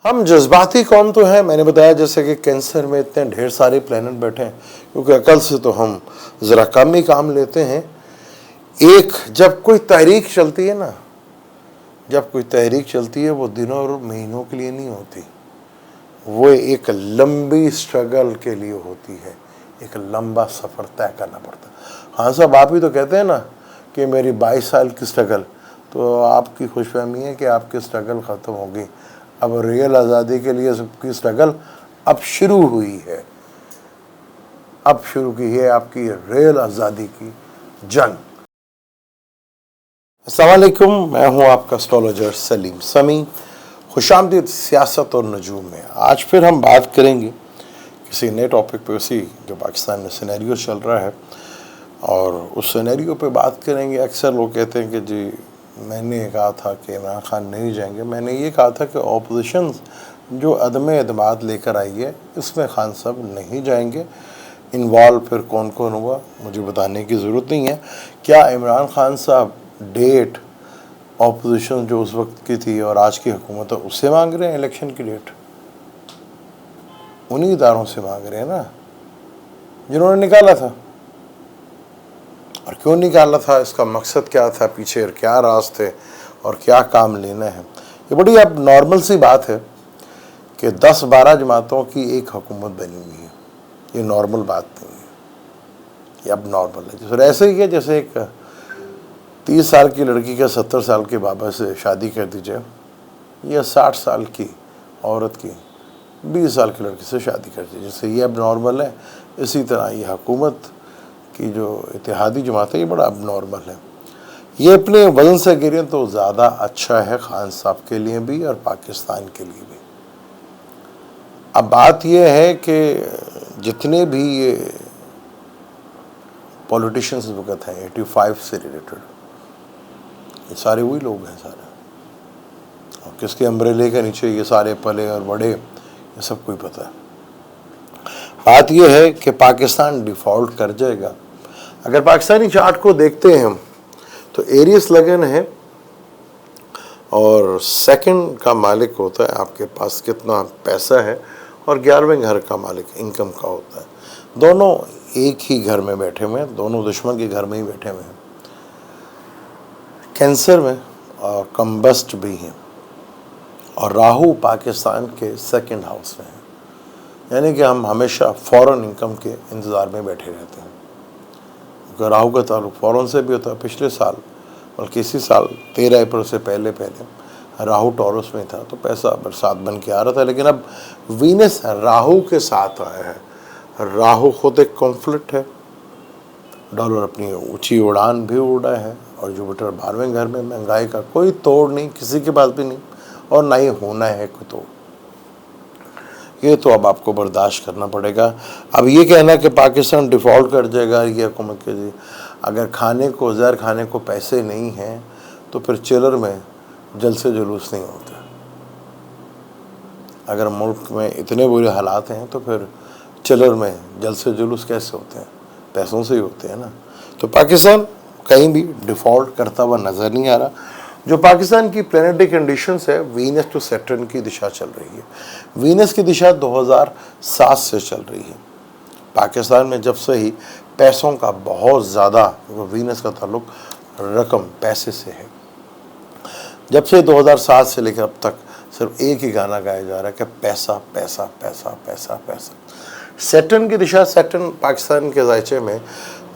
हम जज्बाती कौन तो हैं। मैंने बताया जैसे कि कैंसर में इतने ढेर सारे प्लेनेट बैठे हैं, क्योंकि अकल से तो हम ज़रा कम ही काम लेते हैं। एक जब कोई तहरीक चलती है ना, जब कोई तहरीक चलती है वो दिनों और महीनों के लिए नहीं होती, वो एक लंबी स्ट्रगल के लिए होती है। एक लंबा सफ़र तय करना पड़ता है। हाँ साहब, आप ही तो कहते हैं ना कि मेरी 22 साल की स्ट्रगल, तो आपकी खुशफहमी है कि आपकी स्ट्रगल ख़त्म हो गई। अब रियल आज़ादी के लिए सबकी स्ट्रगल अब शुरू हुई है। अब शुरू की है आपकी रियल आज़ादी की जंग। अस्सलाम वालेकुम, मैं हूं आपका एस्ट्रोलॉजर सलीम समी। खुशामदीद सियासत और नजूम में। आज फिर हम बात करेंगे किसी नए टॉपिक पे, उसी जो पाकिस्तान में सिनेरियो चल रहा है, और उस सिनेरियो पे बात करेंगे। अक्सर लोग कहते हैं कि जी मैंने कहा था कि इमरान खान नहीं जाएंगे। मैंने ये कहा था कि ऑपोजिशन जो अदम एतमाद लेकर आई है, इसमें खान साहब नहीं जाएंगे। इन्वॉल्व फिर कौन कौन हुआ मुझे बताने की ज़रूरत नहीं है। क्या इमरान खान साहब डेट ऑपोजिशन जो उस वक्त की थी और आज की हुकूमत है उससे मांग रहे हैं इलेक्शन की डेट? उन्हीं इदारों से मांग रहे हैं ना जिन्होंने निकाला था। और क्यों निकाला था, इसका मकसद क्या था, पीछे क्या राज थे और क्या काम लेना है। ये बड़ी अब नॉर्मल सी बात है कि 10-12 जमातों की एक हुकूमत बनी हुई है। ये नॉर्मल बात नहीं है, ये अब नॉर्मल है। जैसे ऐसे ही है जैसे एक 30 साल की लड़की का 70 साल के बाबा से शादी कर दीजिए, या 60 साल की औरत की 20 साल की लड़की से शादी कर दीजिए। जैसे ये अब नॉर्मल है, इसी तरह ये हुकूमत की जो इत्तेहादी जमात है ये बड़ा अब नॉर्मल है। ये अपने वजन से गिरें तो ज़्यादा अच्छा है खान साहब के लिए भी और पाकिस्तान के लिए भी। अब बात यह है कि जितने भी ये पॉलिटिशियंस वक्त हैं 85 से रिलेटेड, ये सारे वही लोग हैं सारे। और किसके अम्ब्रेले के नीचे ये सारे पले और बड़े, ये सब कोई पता है। बात यह है कि पाकिस्तान डिफ़ॉल्ट कर जाएगा। अगर पाकिस्तानी चार्ट को देखते हैं हम तो एरियस लगन है और सेकंड का मालिक होता है आपके पास कितना पैसा है, और 11वें घर का मालिक इनकम का होता है। दोनों एक ही घर में बैठे हुए हैं, दोनों दुश्मन के घर में ही बैठे हुए हैं। कैंसर में और कम्बस्ट भी हैं, और राहु पाकिस्तान के सेकंड हाउस में है। यानी कि हम हमेशा फॉरेन इनकम के इंतज़ार में बैठे रहते हैं, क्योंकि राहु का ताल्लुक फॉरेन से भी होता है। पिछले साल बल्कि इसी साल 13 अप्रैल से पहले राहु टॉरस में था, तो पैसा बरसात बन के आ रहा था। लेकिन अब वीनस राहु के साथ आया है। राहु खुद एक कॉन्फ्लिक्ट है, डॉलर अपनी ऊंची उड़ान भी उड़ा है, और जुपिटर 12वें घर में। महंगाई का कोई तोड़ नहीं, किसी के पास भी नहीं, और ना ही होना है कोई तोड़। ये तो अब आपको बर्दाश्त करना पड़ेगा। अब ये कहना कि पाकिस्तान डिफ़ॉल्ट कर जाएगा, ये हुकूमत के जी अगर खाने को ज़हर खाने को पैसे नहीं हैं तो फिर चिलर में जलसे जुलूस नहीं होता। अगर मुल्क में इतने बुरे हालात हैं तो फिर चिलर में जलसे जुलूस कैसे होते हैं? पैसों से ही होते हैं ना। तो पाकिस्तान कहीं भी डिफ़ॉल्ट करता हुआ नज़र नहीं आ रहा। जो पाकिस्तान की प्लैनेटरी कंडीशंस है, वीनस टू सैटर्न की दिशा चल रही है। वीनस की दिशा 2007 से चल रही है। पाकिस्तान में जब से ही पैसों का बहुत ज़्यादा, वीनस का ताल्लुक रकम पैसे से है। जब से 2007 से लेकर अब तक सिर्फ एक ही गाना गाया जा रहा है कि पैसा पैसा पैसा पैसा पैसा। सैटर्न की दिशा, सैटर्न पाकिस्तान के जायचे में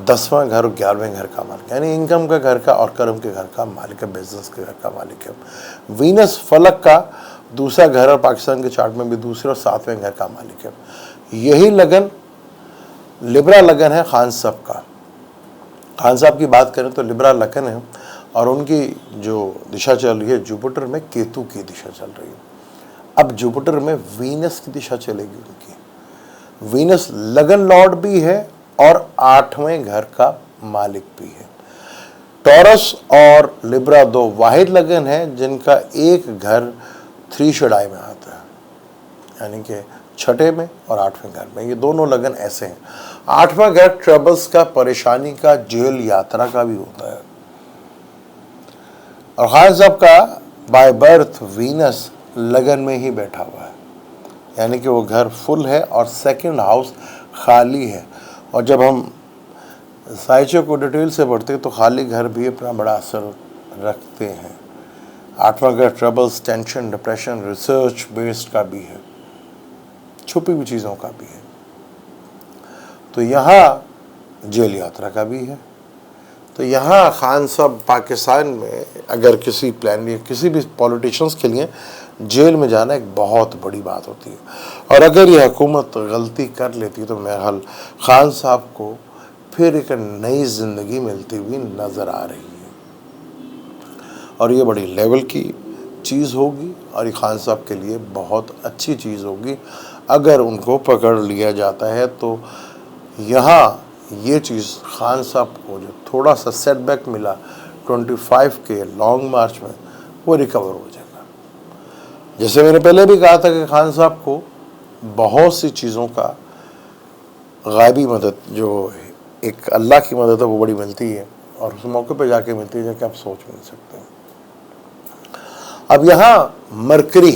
10वां घर और 11वें घर का मालिक, यानी इनकम का घर का और कर्म के घर का मालिक है, बिजनेस के घर का मालिक है। वीनस फलक का दूसरा घर और पाकिस्तान के चार्ट में भी दूसरे और 7वें घर का मालिक है। यही लगन लिब्रा लगन है खान साहब का। खान साहब की बात करें तो लिब्रा लगन है, और उनकी जो दिशा चल रही है जुपिटर में केतु की दिशा चल रही है। अब जुपिटर में वीनस की दिशा चलेगी उनकी। वीनस लगन लॉर्ड भी है और 8वें घर का मालिक भी है। टॉरस और लिब्रा दो वाहिद लगन है जिनका एक घर 3 शेडाई में आता है, यानी कि 6ठे में और 8वें घर में। ये दोनों लगन ऐसे हैं। 8वां घर ट्रबल्स का, परेशानी का, जेल यात्रा का भी होता है। और खान साहब का बाय बर्थ वीनस लगन में ही बैठा हुआ है, यानी कि वो घर फुल है और सेकंड हाउस खाली है। और जब हम साइचो को डिटेल से पढ़ते हैं तो खाली घर भी अपना बड़ा असर रखते हैं। आठवां घर troubles, tension, depression, research based का भी है, छुपी हुई चीज़ों का भी है। तो यहाँ जेल यात्रा का भी है। तो यहाँ खान साहब पाकिस्तान में अगर किसी प्लान या किसी भी पॉलिटिशियंस के लिए जेल में जाना एक बहुत बड़ी बात होती है। और अगर ये हुकूमत गलती कर लेती तो मेरा ख्याल खान साहब को फिर एक नई ज़िंदगी मिलती हुई नज़र आ रही है और ये बड़ी लेवल की चीज़ होगी और ये खान साहब के लिए बहुत अच्छी चीज़ होगी। अगर उनको पकड़ लिया जाता है तो यहाँ ये चीज़ खान साहब को जो थोड़ा सा सेटबैक मिला 25 के लॉन्ग मार्च में, वो रिकवर हो जाएगा। जैसे मैंने पहले भी कहा था कि खान साहब को बहुत सी चीज़ों का गायबी मदद, जो एक अल्लाह की मदद है, वो बड़ी मिलती है और उस मौके पे जाके मिलती है जाके आप सोच भी नहीं सकते। अब यहाँ मरकरी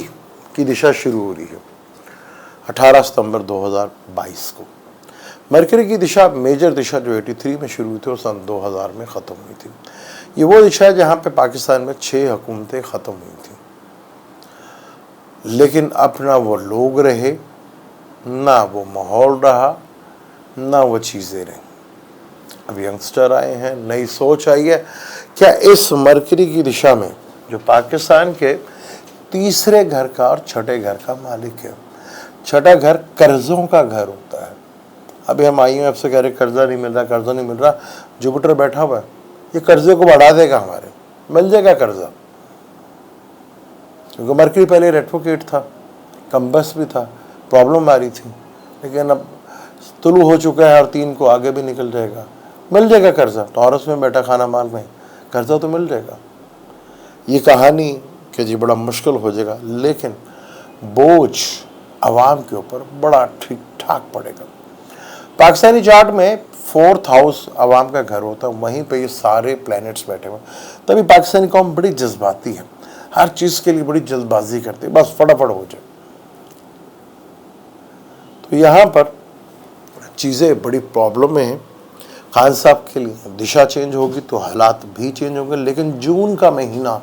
की दिशा शुरू हो रही है 18 सितंबर 2022 को। मरकरी की दिशा, मेजर दिशा जो 83 में शुरू हुई थी और सन 2000 में ख़त्म हुई थी। ये वो दिशा है जहाँ पे पाकिस्तान में 6 हुकूमतें ख़त्म हुई थी, लेकिन अब ना वो लोग रहे, ना वो माहौल रहा, ना वो चीज़ें रहीं। अब यंगस्टर आए हैं, नई सोच आई है। क्या इस मरकरी की दिशा में जो पाकिस्तान के तीसरे घर का और छठे घर का मालिक है, छठा घर कर्ज़ों का घर होता है। अभी हम IMF से कह रहे कर्जा नहीं मिल रहा, कर्जा नहीं मिल रहा, जुपिटर बैठा हुआ है, ये कर्जे को बढ़ा देगा, हमारे मिल जाएगा कर्जा। क्योंकि मरकरी पहले रेट्रोगेट था, कम्बस भी था, प्रॉब्लम आ रही थी, लेकिन अब तुलु हो चुका है और 3 को आगे भी निकल जाएगा, मिल जाएगा कर्जा। टॉरस में बैठा खाना माल में कर्जा तो मिल जाएगा। ये कहानी कि जी बड़ा मुश्किल हो जाएगा, लेकिन बोझ आवाम के ऊपर बड़ा ठीक ठाक पड़ेगा। पाकिस्तानी चार्ट में 4th हाउस आवाम का घर होता है, वहीं पे ये सारे प्लैनेट्स बैठे हुए। तभी पाकिस्तानी कौम बड़ी जज्बाती है, हर चीज़ के लिए बड़ी जल्दबाजी करती है, बस फटाफट हो जाए। तो यहाँ पर चीज़ें बड़ी प्रॉब्लम में हैं। खान साहब के लिए दिशा चेंज होगी तो हालात भी चेंज होंगे, लेकिन जून का महीना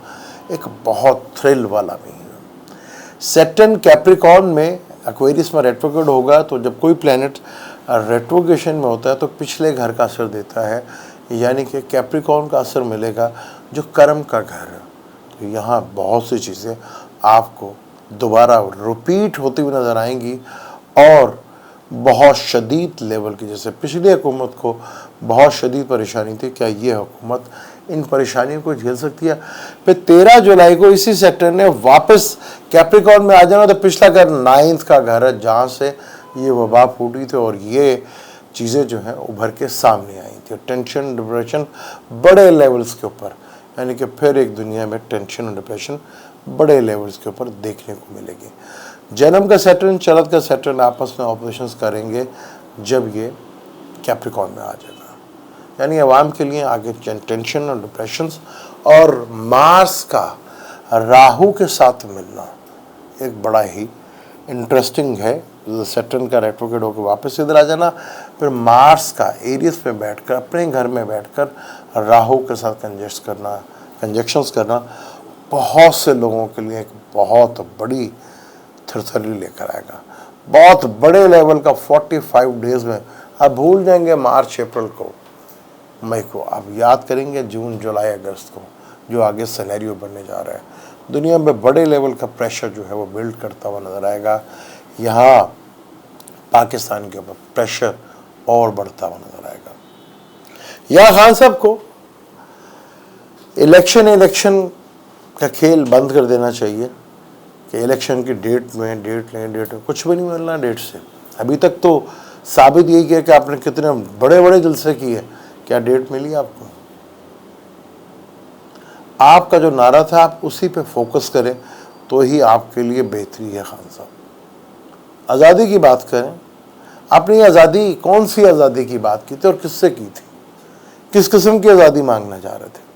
एक बहुत थ्रिल वाला महीना। सैटर्न कैप्रिकॉर्न में एक्वेरियस में रेट्रोग्रेड होगा, तो जब कोई प्लैनेट रेट्रोगेशन में होता है तो पिछले घर का असर देता है, यानी कि कैप्रिकॉर्न का असर मिलेगा जो कर्म का घर है। तो यहाँ बहुत सी चीज़ें आपको दोबारा रिपीट होती हुई नज़र आएंगी और बहुत शदीद लेवल की, जैसे पिछली हुकूमत को बहुत शदीद परेशानी थी, क्या ये हुकूमत इन परेशानियों को झेल सकती है? फिर 13 जुलाई को इसी सेक्टर ने वापस कैप्रिकॉर्न में आ जाना, तो पिछला घर 9th का घर है जहाँ से ये वबा फूटी थी और ये चीज़ें जो हैं उभर के सामने आई थी। टेंशन, डिप्रेशन बड़े लेवल्स के ऊपर, यानी कि फिर एक दुनिया में टेंशन और डिप्रेशन बड़े लेवल्स के ऊपर देखने को मिलेगी। जन्म का सैटर्न, चलत का सैटर्न आपस में ऑपरेशंस करेंगे जब ये कैप्रिकॉर्न में आ जाएगा, यानी आवाम के लिए आगे टेंशन और डिप्रेशंस। और मार्स का राहु के साथ मिलना एक बड़ा ही इंटरेस्टिंग है। सैटर्न का रेट्रोग्रेड होकर वापस इधर आ जाना, फिर मार्स का एरियस पे बैठकर अपने घर में बैठकर राहु के साथ कंजक्शंस करना बहुत से लोगों के लिए एक बहुत बड़ी थरथरी लेकर आएगा। बहुत बड़े लेवल का 45 डेज में आप भूल जाएंगे मार्च अप्रैल को, मई को, आप याद करेंगे जून जुलाई अगस्त को, जो आगे सिनेरियो बनने जा रहा है। दुनिया में बड़े लेवल का प्रेशर जो है वो बिल्ड करता हुआ नज़र आएगा। यहाँ पाकिस्तान के ऊपर प्रेशर और बढ़ता हुआ नज़र आएगा। यहाँ खान साहब को इलेक्शन का खेल बंद कर देना चाहिए कि इलेक्शन की डेट में कुछ भी नहीं मिलना डेट से। अभी तक तो साबित यही किया कि आपने कितने बड़े बड़े जलसे किए, क्या डेट मिली आपको? आपका जो नारा था आप उसी पे फोकस करें तो ही आपके लिए बेहतरी है। खान साहब आज़ादी की बात करें, आपने आज़ादी कौन सी आज़ादी की बात की थी और किससे की थी? किस किस्म की आज़ादी मांगना चाह रहे थे?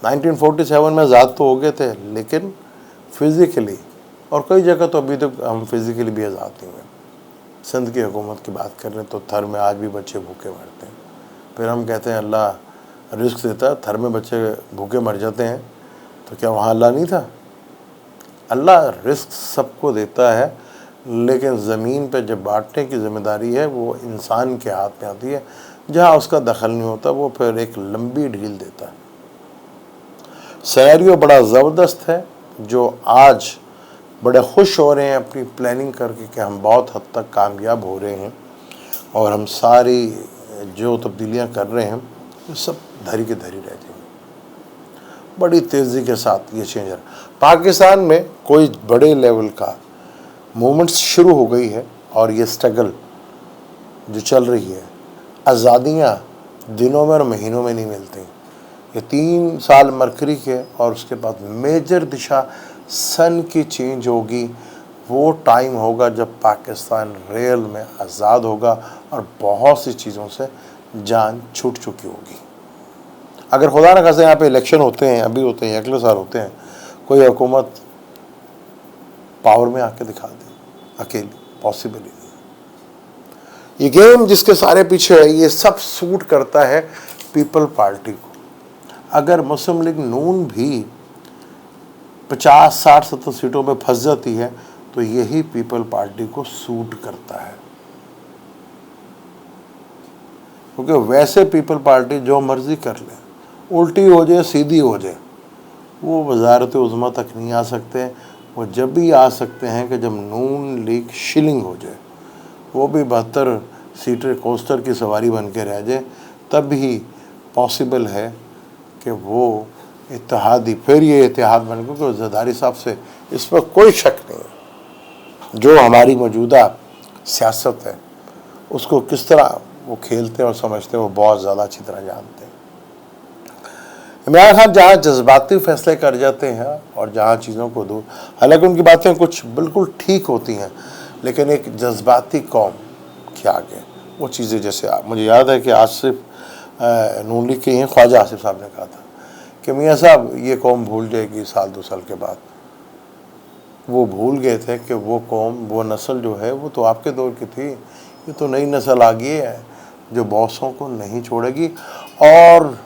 1947 में आज़ाद तो हो गए थे, लेकिन फिज़िकली, और कई जगह तो अभी तक हम फिज़िकली भी आज़ाद नहीं हुए। सिंध की हुकूमत की बात कर रहे हैं तो थर में आज भी बच्चे भूखे मरते हैं। फिर हम कहते हैं अल्लाह रिस्क देता है, थर में बच्चे भूखे मर जाते हैं, तो क्या वहाँ अल्लाह नहीं था? अल्लाह रिस्क सबको देता है, लेकिन ज़मीन पे जब बांटने की ज़िम्मेदारी है वो इंसान के हाथ में आती है। जहाँ उसका दखल नहीं होता वो फिर एक लंबी ढील देता है। सिनेरियो बड़ा ज़बरदस्त है, जो आज बड़े खुश हो रहे हैं अपनी प्लानिंग करके कि हम बहुत हद तक कामयाब हो रहे हैं और हम सारी जो तब्दीलियाँ कर रहे हैं ये सब धरी की धरी रह जाएंगी। बड़ी तेज़ी के साथ ये चेंज है। पाकिस्तान में कोई बड़े लेवल का मूवमेंट्स शुरू हो गई है और ये स्ट्रगल जो चल रही है, आज़ादियाँ दिनों में और महीनों में नहीं मिलती। ये 3 साल मरकरी के और उसके बाद मेजर दिशा सन की चेंज होगी। वो टाइम होगा जब पाकिस्तान रियल में आज़ाद होगा और बहुत सी चीज़ों से जान छूट चुकी होगी। अगर खुदा न खास्ता यहाँ पे इलेक्शन होते हैं, अभी होते हैं, अगले साल होते हैं, कोई हुकूमत पावर में आके दिखा दे अकेली, पॉसिबल ही नहीं। ये गेम जिसके सारे पीछे है, ये सब सूट करता है पीपल पार्टी को। अगर मुस्लिम लीग नून भी 50, 60, 70 सीटों में फंस जाती है तो यही पीपल पार्टी को सूट करता है, क्योंकि वैसे पीपल पार्टी जो मर्जी कर ले, उल्टी हो जाए सीधी हो जाए, वो वज़ारत उज़्मा तक नहीं आ सकते। वो जब भी आ सकते हैं कि जब नून लीग शिलिंग हो जाए, वो भी 72 सीटर कोस्टर की सवारी बन के रह जाए, तब ही पॉसिबल है कि वो इत्तेहादी, फिर ये इत्तेहाद बन गया। क्योंकि ज़रदारी साहब से इस पर कोई शक नहीं है, जो हमारी मौजूदा सियासत है उसको किस तरह वो खेलते हैं और समझते हैं, वो बहुत ज़्यादा अच्छी तरह जानते हैं। इमरान खान जहाँ जज्बाती फैसले कर जाते हैं और जहाँ चीज़ों को दूर, हालांकि उनकी बातें कुछ बिल्कुल ठीक होती हैं, लेकिन एक जज्बाती कौम के आगे वो चीज़ें, जैसे मुझे याद है कि आसिफ नून लीग के ही ख्वाजा आसिफ साहब ने कहा था कि मियाँ साहब ये कौम भूल जाएगी साल 2 साल के बाद। वो भूल गए थे कि वो कौम, वो नस्ल जो है वो तो आपके दौर की थी, ये तो नई नस्ल आ गई है जो बॉसों को नहीं छोड़ेगी। और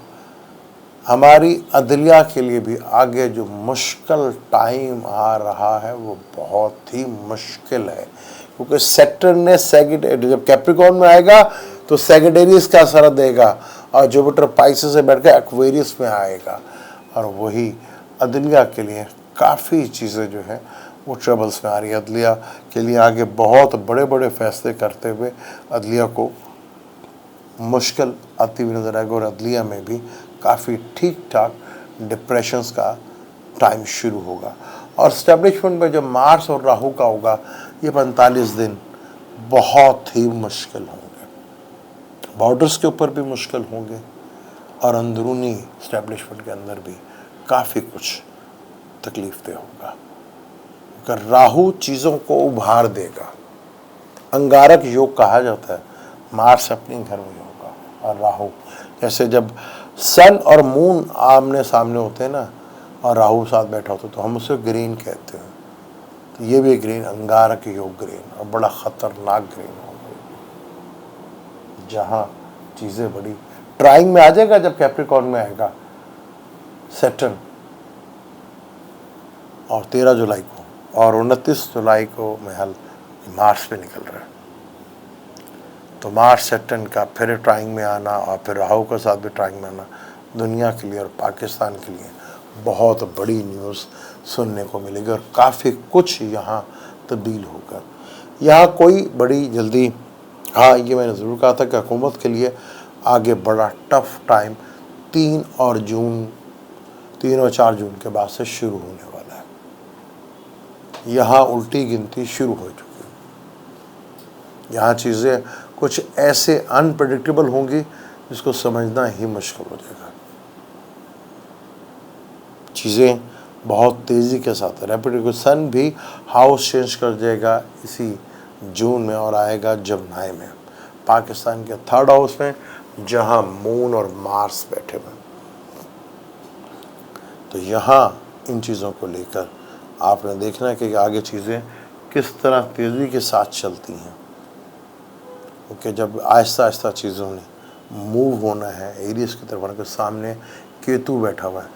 हमारी अदलिया के लिए भी आगे जो मुश्किल टाइम आ रहा है वो बहुत ही मुश्किल है, क्योंकि सैटर्न ने जब कैप्रिकॉर्न में आएगा तो सेगिटेरियस का असर देगा और जुपिटर पाइसेस से बैठ कर एक्वेरियस में आएगा, और वही अदलिया के लिए काफ़ी चीज़ें जो है वो ट्रबल्स में आ रही है। अदलिया के लिए आगे बहुत बड़े बड़े फैसले करते हुए अदलिया को मुश्किल आती हुई नजर आएगी, और अदलिया में भी काफ़ी ठीक ठाक डिप्रेशंस का टाइम शुरू होगा। और स्टैब्लिशमेंट में जब मार्स और राहु का होगा, ये 45 दिन बहुत ही मुश्किल होंगे, बॉर्डर्स के ऊपर भी मुश्किल होंगे और अंदरूनी स्टैब्लिशमेंट के अंदर भी काफ़ी कुछ तकलीफ दे होगा। अगर राहु चीज़ों को उभार देगा, अंगारक योग कहा जाता है, मार्स अपने घर में होगा और राहु, जैसे जब सन और मून आमने सामने होते हैं ना और राहु साथ बैठा होता है तो हम उसे ग्रीन कहते हैं। तो ये भी ग्रीन, अंगारक योग ग्रीन, और बड़ा ख़तरनाक ग्रीन होगा, जहाँ चीज़ें बड़ी ट्राइंग में आ जाएगा जब कैप्रिकॉर्न में आएगा सैटर्न, और 13 जुलाई को और 29 जुलाई को महल मार्स पे निकल रहा है। तो मार्स सैटर्न का फिर ट्राइंग में आना और फिर राहु के साथ भी ट्राइंग में आना दुनिया के लिए और पाकिस्तान के लिए बहुत बड़ी न्यूज़ सुनने को मिलेगी, और काफ़ी कुछ यहाँ तब्दील होगा। यहाँ कोई बड़ी जल्दी, हाँ ये मैंने ज़रूर कहा था कि हुकूमत के लिए आगे बड़ा टफ टाइम 3 और 4 जून के बाद से शुरू होने वाला है। यहाँ उल्टी गिनती शुरू हो चुकी है। यहाँ चीज़ें कुछ ऐसे अनप्रेडिक्टेबल होंगी जिसको समझना ही मुश्किल हो जाएगा। चीज़ें बहुत तेज़ी के साथ, रैपिड सन भी हाउस चेंज कर जाएगा इसी जून में और आएगा जमनाई में, पाकिस्तान के 3rd हाउस में, जहां मून और मार्स बैठे हुए। तो यहाँ इन चीज़ों को लेकर आपने देखना है कि आगे चीज़ें किस तरह तेज़ी के साथ चलती हैं। ओके, जब आहिस्ता आहिस्ता चीज़ों ने मूव होना है एरियस की तरफ, उनके सामने केतु बैठा हुआ है।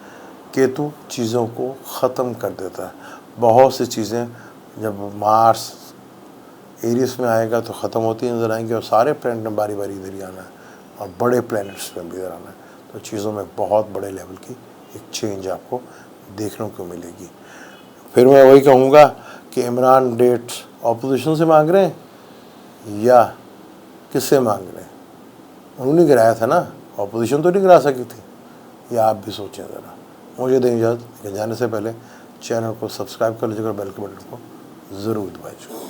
केतु चीज़ों को ख़त्म कर देता है। बहुत सी चीज़ें जब मार्स एरियस में आएगा तो ख़त्म होती नज़र आएंगी और सारे प्लैनेट ने बारी बारी इधर ही आना है और बड़े प्लैनेट्स में भी इधर आना है। तो चीज़ों में बहुत बड़े लेवल की एक चेंज आपको देखने को मिलेगी। फिर मैं वही कहूँगा कि इमरान डेट्स ऑपोजिशन से मांग रहे हैं या किससे मांग रहे हैं? उन्होंने गिराया था ना, ऑपोजिशन तो नहीं गिरा सकी थी। या आप भी सोचें ज़रा। मुझे दें इजाज़त, जाने से पहले चैनल को सब्सक्राइब कर लीजिएगा और बेल के बटन को ज़रूर दबाइए।